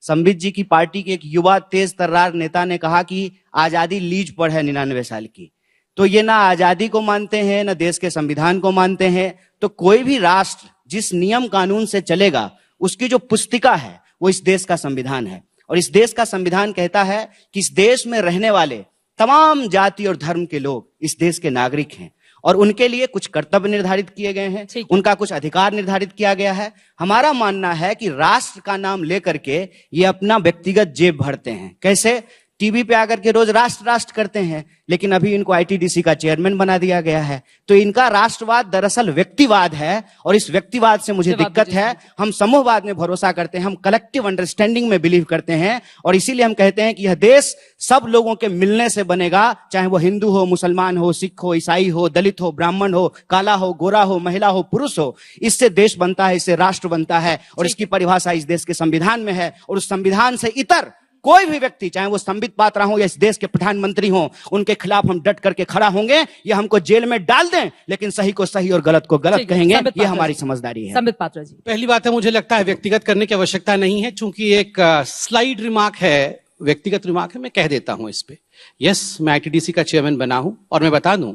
संबित जी की पार्टी के एक युवा तेज तर्रार नेता ने कहा कि आजादी लीज पर है 99 साल की। तो ये ना आजादी को मानते हैं, ना देश के संविधान को मानते हैं। तो कोई भी राष्ट्र जिस नियम कानून से चलेगा, उसकी जो पुस्तिका है वो इस देश का संविधान है। और इस देश का संविधान कहता है कि इस देश में रहने वाले तमाम जाति और धर्म के लोग इस देश के नागरिक हैं और उनके लिए कुछ कर्तव्य निर्धारित किए गए हैं, उनका कुछ अधिकार निर्धारित किया गया है। हमारा मानना है कि राष्ट्र का नाम लेकर के ये अपना व्यक्तिगत जेब भरते हैं। कैसे? टीवी पे आकर के रोज राष्ट्र राष्ट्र करते हैं, लेकिन अभी इनको आईटीडीसी का चेयरमैन बना दिया गया है। तो इनका राष्ट्रवाद दरअसल व्यक्तिवाद है और इस व्यक्तिवाद से मुझे दिक्कत है। हम समूहवाद में भरोसा करते हैं, हम कलेक्टिव अंडरस्टैंडिंग में बिलीव करते हैं और इसीलिए हम कहते हैं कि यह देश सब लोगों के मिलने से बनेगा, चाहे वो हिंदू हो, मुसलमान हो, सिख हो, ईसाई हो, दलित हो, ब्राह्मण हो, काला हो, गोरा हो, महिला हो, पुरुष हो। इससे देश बनता है, इससे राष्ट्र बनता है और इसकी परिभाषा इस देश के संविधान में है। और उस संविधान से इतर कोई भी व्यक्ति, चाहे वो संबित पात्रा हो या इस देश के प्रधानमंत्री हो, उनके खिलाफ हम डट करके खड़ा होंगे। ये हमको जेल में डाल दें, लेकिन सही को सही और गलत को गलत कहेंगे। ये हमारी समझदारी है। संबित पात्रा जी, पहली बात है, मुझे लगता है व्यक्तिगत करने की आवश्यकता नहीं है, चूंकि एक स्लाइड रिमार्क है, व्यक्तिगत रिमार्क है, मैं कह देता हूं इस पे। यस, मैं आईटीडीसी का चेयरमैन बना हूं और मैं बता दूं,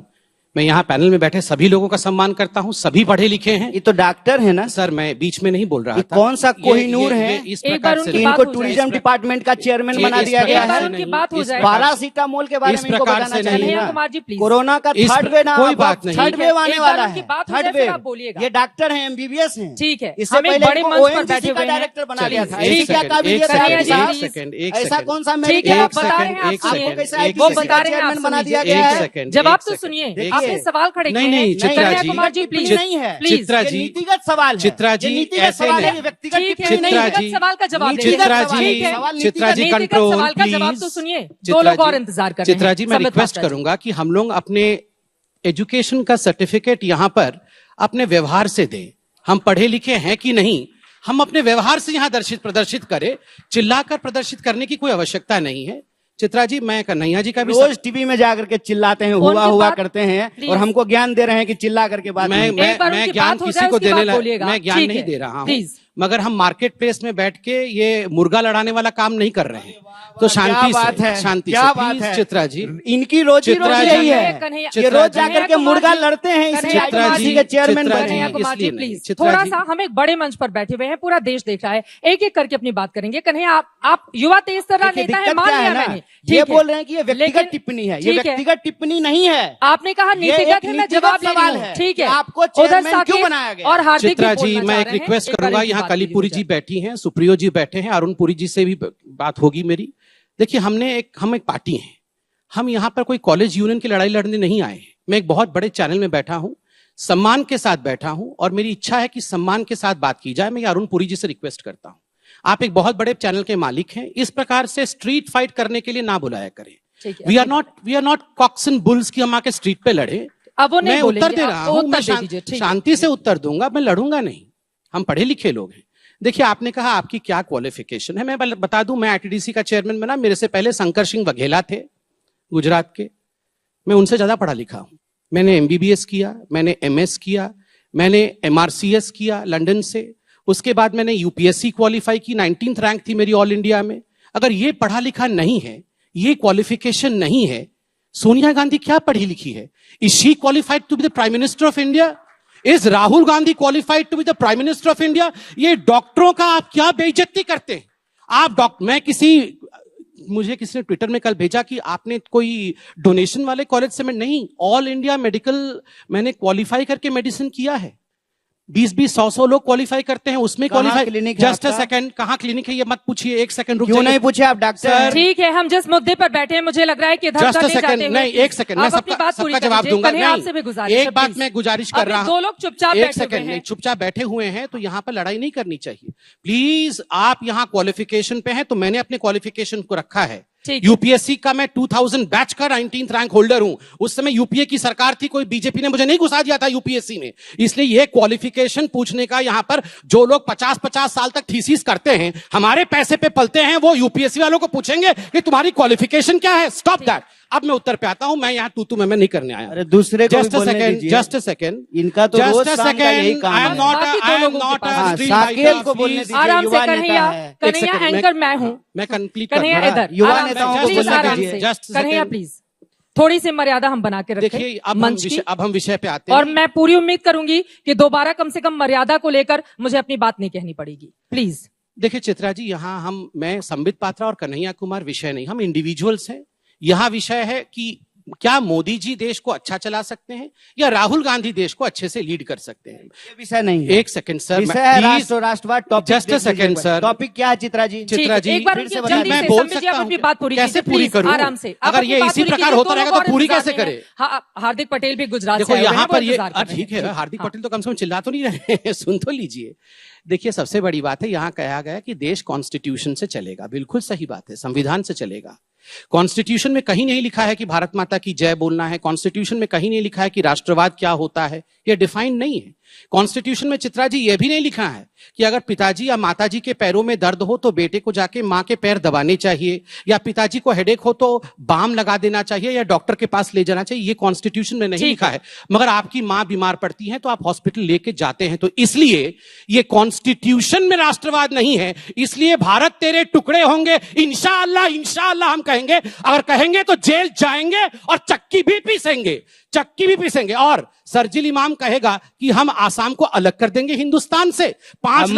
मैं यहाँ पैनल में बैठे सभी लोगों का सम्मान करता हूं, सभी पढ़े लिखे हैं। ये तो डॉक्टर है ना सर, मैं बीच में नहीं बोल रहा था। कौन सा कोहिनूर है इस प्रकार से इनको टूरिज्म डिपार्टमेंट का चेयरमैन बना दिया गया है? पैरासीटामोल के बारे में इनको बताना चाहिए ना। कोरोना का थर्ड वेव, कोई बात नहीं, थर्ड वेव आने वाला है। थर्ड वेव, ये डॉक्टर हैं, एमबीबीएस हैं। ठीक है, इससे पहले ओएनजीसी का डायरेक्टर बना दिया था। ऐसा कौन सा चेयरमैन बना दिया गया है? जवाब तो सुनिए, आपने सवाल खड़े किए हैं। नहीं, चित्रा जी, कुमार जी प्लीज, नहीं है चित्रा जी, नीतिगत सवाल है। चित्रा जी, ऐसे नहीं, व्यक्तिगत सवाल का जवाब चित्रा जी कंट्रोल सवाल का जवाब तो सुनिए। दो चित्रा लोग और इंतजार कर रहे हैं। चित्रा जी, मैं रिक्वेस्ट करूंगा कि हम लोग अपने एजुकेशन का सर्टिफिकेट यहाँ पर अपने व्यवहार से दें। हम पढ़े लिखे हैं कि नहीं, हम अपने व्यवहार से यहाँ प्रदर्शित करें। चिल्लाकर प्रदर्शित करने की कोई आवश्यकता नहीं है। चित्रा जी, मैं कन्हैया जी का भी रोज टीवी में जाकर के चिल्लाते हैं, हुआ करते हैं और हमको ज्ञान दे रहे हैं कि चिल्ला करके बात। मैं ज्ञान किसी को मैं ज्ञान नहीं दे रहा हूँ, मगर हम मार्केट प्लेस में बैठ के ये मुर्गा लड़ाने वाला काम नहीं कर रहे हैं। तो शांति से, शांति क्या बात है चित्रा जी, इनकी रोजी रोटी यही है, ये रोज जाकर के मुर्गा लड़ते हैं। चित्रा जी के चेयरमैन कन्हैया जी प्लीज, थोड़ा सा, हम एक बड़े मंच पर बैठे हुए हैं, पूरा देश देख रहा है, एक एक करके अपनी बात करेंगे। कन्हैया, आप युवा तेज तर्रार नेता है, मान लिया मैंने। ये बोल रहे हैं कि ये व्यक्तिगत टिप्पणी है, ये व्यक्तिगत टिप्पणी नहीं है। आपने कहा नीतिगत है, मैं जवाब ले रही हूं। ठीक है, आपको चेयरमैन क्यों बनाया गया? और हार्दिक चित्रा जी, मैं एक रिक्वेस्ट करूंगा, यहाँ कलीपुरी जी बैठी हैं, सुप्रियो जी बैठे हैं, अरुण पुरी जी से भी बात होगी मेरी। देखिए, हम एक पार्टी हैं, हम यहाँ पर कोई कॉलेज यूनियन की लड़ाई लड़ने नहीं आए हैं। मैं एक बहुत बड़े चैनल में बैठा हूँ, सम्मान के साथ बैठा हूँ और मेरी इच्छा है कि सम्मान के साथ बात की जाए। मैं अरुण पुरी जी से रिक्वेस्ट करता हूँ, आप एक बहुत बड़े चैनल के मालिक हैं, इस प्रकार से स्ट्रीट फाइट करने के लिए ना बुलाया करें। We are not cocks and bulls की हम आके स्ट्रीट पे लड़े। अब वो मैं उत्तर दे रहा हूँ, मैं शांति से उत्तर दूंगा, मैं लड़ूंगा नहीं। हम पढ़े लिखे लोग हैं। देखिए, आपने कहा आपकी क्या क्वालिफिकेशन है, मैं बता दूं, मैं आईटीडीसी का चेयरमैन बना, मेरे से पहले शंकर सिंह वघेला थे गुजरात के, मैं उनसे ज्यादा पढ़ा लिखा हूं। मैंने एमबीबीएस किया, मैंने एमएस किया, मैंने एमआरसीएस किया लंदन से, उसके बाद मैंने यूपीएससी क्वालिफाई की, 19th रैंक थी मेरी ऑल इंडिया में। अगर ये पढ़ा लिखा नहीं है, ये क्वालिफिकेशन नहीं है, सोनिया गांधी क्या पढ़ी लिखी है? Is she qualified to be the prime minister of India? Is Rahul Gandhi qualified to be the prime minister of India? ये डॉक्टरों का आप क्या बेइज्जती करते हैं? आप मुझे किसी ने ट्विटर में कल भेजा कि आपने कोई डोनेशन वाले कॉलेज से, मैं नहीं, ऑल इंडिया मेडिकल मैंने क्वालिफाई करके मेडिसिन किया है। 20-20, 100 लोग क्वालिफाई करते हैं, उसमें क्वालिफाई। जस्ट अ सेकंड, कहाँ क्लिनिक है ये मत पूछिए, एक सेकंड रुक जाइए। क्यों नहीं पूछे आप डॉक्टर? ठीक है, हम जिस मुद्दे पर बैठे हैं, मुझे लग रहा है कि जस्ट अ सेकंड, नहीं, एक सेकंड, मैं सबका जवाब दूंगा। एक बात मैं गुजारिश कर रहा हूँ, दो लोग चुपचाप एक सेकंड, नहीं, चुपचाप बैठे हुए हैं, तो यहाँ पर लड़ाई नहीं करनी चाहिए प्लीज। आप यहाँ क्वालिफिकेशन पे हैं, तो मैंने अपने क्वालिफिकेशन को रखा है। ठीक है। यूपीएससी का मैं 2000 बैच का 19th रैंक होल्डर हूं। उस समय यूपीए की सरकार थी, कोई बीजेपी ने मुझे नहीं घुसा दिया था यूपीएससी में। इसलिए ये क्वालिफिकेशन पूछने का यहां पर जो लोग 50-50 साल तक थीसिस करते हैं, हमारे पैसे पे पलते हैं, वो यूपीएससी वालों को पूछेंगे कि तुम्हारी क्वालिफिकेशन क्या है। Stop that. अब मैं उत्तर पे आता हूं। मैं यहां तू मैं नहीं करने आया। अरे दूसरे को just a second, just a second, इनका तो रोज शाम का यही काम आई एम है। नॉट हाँ, साकेल को बोलने दीजिए, आराम से युवा नेता कन्हैया, है। कन्हैया एंकर मैं हूं। मैं कंप्लीट कन्हैया कर इधर युवा आराम नेताओं से, को प्लीज बोलने आराम दीजिए। से। Just a Kanhaiya second। Please थोड़ी सी मर्यादा हम बना के रखें देखिए अब मंच की। हम विषय पे आते हैं। और मैं पूरी उम्मीद करूंगी कि दोबारा कम से कम मर्यादा को लेकर मुझे अपनी बात नहीं कहनी पड़ेगी, प्लीज। देखिए चित्रा जी, यहाँ मैं संबित पात्रा और कन्हैया कुमार विषय नहीं, हम इंडिविजुअल्स हैं। यहाँ विषय है कि क्या मोदी जी देश को अच्छा चला सकते हैं या राहुल गांधी देश को अच्छे से लीड कर सकते हैं। ये विषय नहीं है। एक सेकंड सर, विषय है राष्ट्र और राष्ट्रवाद। Topic just a second sir. Topic क्या है चित्रा जी? चित्रा जी एक बार फिर से जल्दी बता से दीजिए। मैं बोल संबित जी, सकता आप हूं अपनी बात पूरी कैसे कीजिए, पूरी प्लीज, करूं? आराम से। आप अगर अपनी ये बात इसी पूरी प्रकार कीजिए, होता दोनों रहेगा तो और पूरी इंतजार कैसे में करे? हैं। हाँ, हार्दिक पटेल भी गुजरात देखो से आए हुए यहाँ हैं, वो पर ये इंतजार कर रहे हैं। ठीक है, हार्दिक पटेल तो कम से कम चिल्ला तो नहीं रहे हैं, सुन तो लीजिए। देखिए सबसे बड़ी बात है, यहाँ कहा गया कि देश कॉन्स्टिट्यूशन से चलेगा। बिल्कुल सही बात है, संविधान से चलेगा। कॉन्स्टिट्यूशन में कहीं नहीं लिखा है कि भारत माता की जय बोलना है। कॉन्स्टिट्यूशन में कहीं नहीं लिखा है कि राष्ट्रवाद क्या होता है, यह डिफाइन नहीं है। कॉन्स्टिट्यूशन में चित्रा जी यह भी नहीं लिखा है कि अगर पिताजी या माताजी के पैरों में दर्द हो तो बेटे को जाके मां के पैर दबाने चाहिए, या पिताजी को हेडेक हो तो बाम लगा देना चाहिए या डॉक्टर के पास ले जाना चाहिए। ये कॉन्स्टिट्यूशन में नहीं लिखा है। मगर आपकी मां बीमार पड़ती है तो आप हॉस्पिटल लेके जाते हैं। तो इसलिए ये कॉन्स्टिट्यूशन में राष्ट्रवाद नहीं है। इसलिए भारत तेरे टुकड़े होंगे इंशाअल्लाह, इंशाअल्लाह हम कहेंगे। अगर कहेंगे तो जेल जाएंगे और चक्की भी पीसेंगे, चक्की भी पीसेंगे। और सरजिल इमाम कहेगा कि हम आसाम को अलग कर देंगे हिंदुस्तान से। 5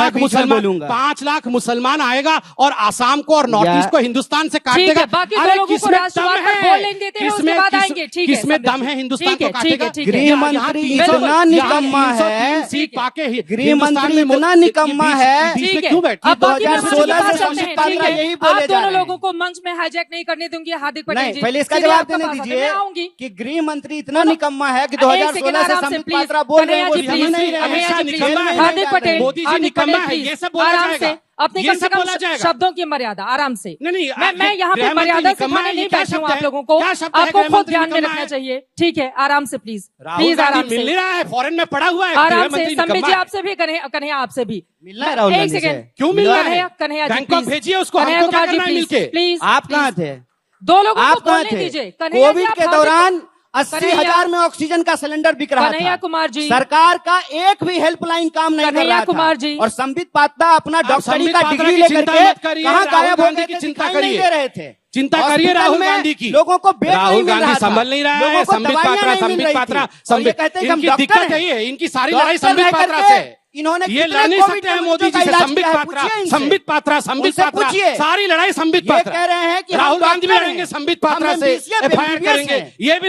लाख मुसलमान आएगा और आसाम को और नॉर्थ ईस्ट को हिंदुस्तान से काट देगा। बाकी दो लोगों को राष्ट्रवाद पर बोल लेने देते हैं, उसके बाद आएंगे। ठीक है, किसमें दम है हिंदुस्तान को काटेगा? गृह मंत्री इतना निकम्मा है, सीट पाके गृह मंत्री इतना निकम्मा है। क्यों बैठे? 2016 से संबित पात्रा यही बोले जा दोनों रहे लोगों को मंच में हाईजैक नहीं करने दूंगी हार्दिक पटेल जी। पहले इसका जवाब देने दीजिए कि गृह मंत्री इतना निकम्मा है कि 2016 से संबित पात्रा बोल रहे हैं वो समझ नहीं रहे। हार्दिक पटेल, मोदी जी निकम्मा है, ये सब बोला जाएगा। अपने कम से कम शब्दों की मर्यादा आराम से। मैं यहाँ पे मर्यादा सिखाने नहीं बैठी हूँ आप लोगों को, आपको खुद ध्यान में रखना चाहिए। ठीक है, आराम से प्लीज, प्लीज आराम से। मिल नहीं रहा है, फॉरेन में पड़ा हुआ है आराम से। संबित जी आपसे भी, कन्हैया आपसे भी मिलना है। राहुल एक सेकंड, क्यों मिल रहा है? कन्हैया जी बैंकॉक भेजिए उसको, कन्हैया हमको क्या कुमार जी करना है मिलके? प्लीज। आप कहाँ थे? दो लोगों आप को कहाँ बोलने थे? दीजिए। कोविड के दौरान 80,000 में ऑक्सीजन का सिलेंडर बिक रहा था। कन्हैया कुमार जी, सरकार का एक भी हेल्पलाइन काम नहीं कर कन्हैया रहा कुमार था। जी, और संबित पात्रा अपना डॉक्टरी संबित का पात्रा डिग्री की लेकर चिंता के मत करिए, कहाँ राहुल गायब हो गांधी गए की थे, चिंता दिखाई नहीं करिए। दे रहे थे। चिंता करिए राहुल गांधी की। लोगों को बेड नहीं राहुल मिल रहा गांधी था। संभल नहीं रहा है। लोगों को संबित दवाइयां पात्रा, नहीं मिल संबित रही पात्रा, थी। और ये कहते हैं कि हम इनकी डॉक्टर दिक्कत हैं। यही है, इनकी सारी लड़ाई डॉक्टर संबित रह पात्रा करके से। इन्होंने ये कितने ला नहीं कोविड सकते हैं मरीजों मोदी का जी से। इलाज संबित किया है, पात्रा, पूछिए इनसे। संबित पात्रा, संबित उनसे पात्रा, पूछिए। सारी लड़ाई संबित ये पात्रा। कह रहे हैं कि हम राहुल गांधी भी डॉक्टर लड़ेंगे हैं। संबित पात्रा हम से, MBBS FIR करेंगे। हैं। ये भी